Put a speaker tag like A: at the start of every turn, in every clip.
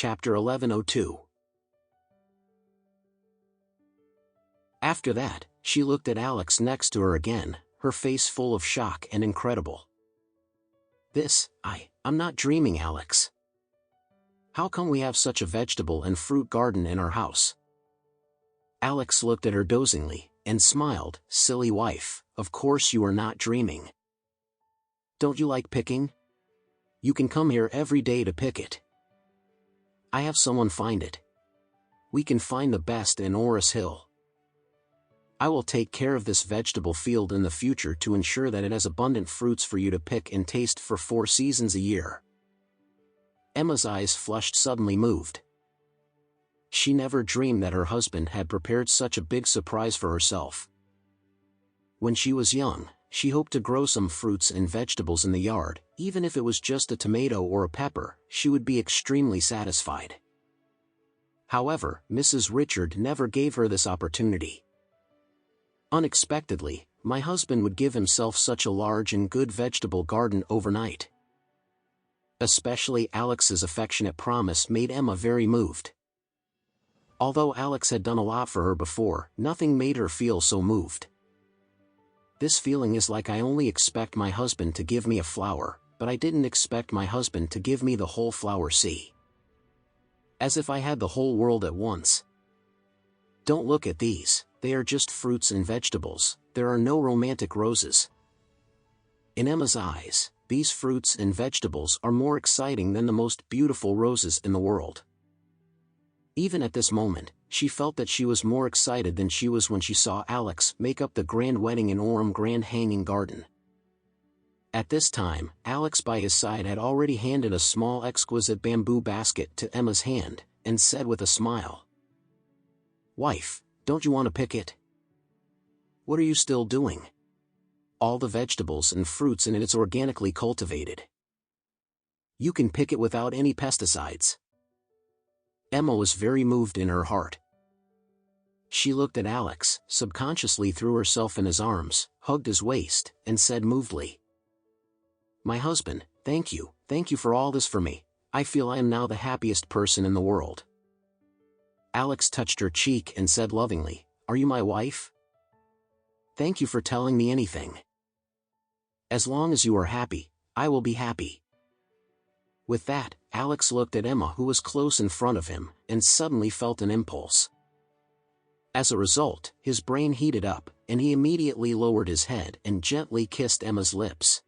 A: Chapter 1102. After that, she looked at Alex next to her again, her face full of shock and incredible. I'm not dreaming, Alex. How come we have such a vegetable and fruit garden in our house? Alex looked at her dozingly, and smiled. Silly wife, of course you are not dreaming. Don't you like picking? You can come here every day to pick it. I have someone find it. We can find the best in Oris Hill. I will take care of this vegetable field in the future to ensure that it has abundant fruits for you to pick and taste for 4 seasons a year. Emma's eyes flushed, suddenly moved. She never dreamed that her husband had prepared such a big surprise for herself. When she was young, she hoped to grow some fruits and vegetables in the yard. Even if it was just a tomato or a pepper, she would be extremely satisfied. However, Mrs. Richard never gave her this opportunity. Unexpectedly, my husband would give himself such a large and good vegetable garden overnight. Especially Alex's affectionate promise made Emma very moved. Although Alex had done a lot for her before, nothing made her feel so moved. This feeling is like I only expect my husband to give me a flower, but I didn't expect my husband to give me the whole flower sea. As if I had the whole world at once. Don't look at these, they are just fruits and vegetables, there are no romantic roses. In Emma's eyes, these fruits and vegetables are more exciting than the most beautiful roses in the world. Even at this moment, she felt that she was more excited than she was when she saw Alex make up the grand wedding in Orem Grand Hanging Garden. At this time, Alex by his side had already handed a small exquisite bamboo basket to Emma's hand, and said with a smile, "Wife, don't you want to pick it? What are you still doing? All the vegetables and fruits in it's organically cultivated. You can pick it without any pesticides." Emma was very moved in her heart. She looked at Alex, subconsciously threw herself in his arms, hugged his waist, and said movedly, "My husband, thank you for all this for me. I feel I am now the happiest person in the world." Alex touched her cheek and said lovingly, "Are you my wife? Thank you for telling me anything. As long as you are happy, I will be happy." With that, Alex looked at Emma, who was close in front of him, and suddenly felt an impulse. As a result, his brain heated up, and he immediately lowered his head and gently kissed Emma's lips.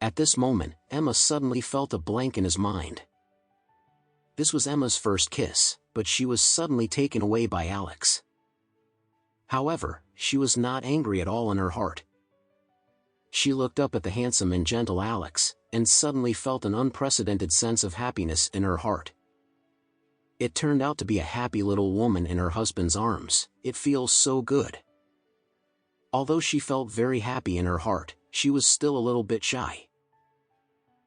A: At this moment, Emma suddenly felt a blank in his mind. This was Emma's first kiss, but she was suddenly taken away by Alex. However, she was not angry at all in her heart. She looked up at the handsome and gentle Alex, and suddenly felt an unprecedented sense of happiness in her heart. It turned out to be a happy little woman in her husband's arms. It feels so good. Although she felt very happy in her heart, she was still a little bit shy.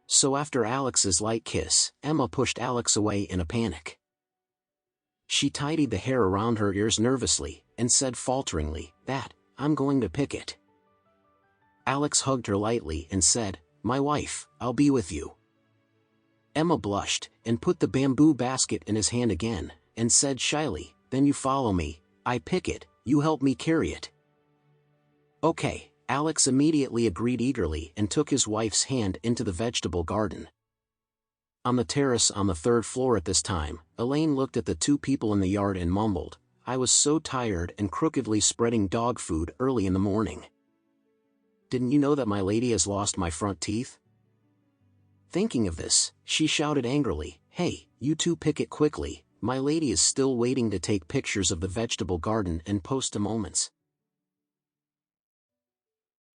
A: So after Alex's light kiss, Emma pushed Alex away in a panic. She tidied the hair around her ears nervously, and said falteringly, "I'm going to pick it." Alex hugged her lightly and said, "My wife, I'll be with you." Emma blushed, and put the bamboo basket in his hand again, and said shyly, "Then you follow me, I pick it, you help me carry it." "Okay." Alex immediately agreed eagerly and took his wife's hand into the vegetable garden. On the terrace on the 3rd floor at this time, Elaine looked at the 2 people in the yard and mumbled, "I was so tired and crookedly spreading dog food early in the morning. Didn't you know that my lady has lost my front teeth?" Thinking of this, she shouted angrily, "Hey, you 2 pick it quickly, my lady is still waiting to take pictures of the vegetable garden and post to Moments."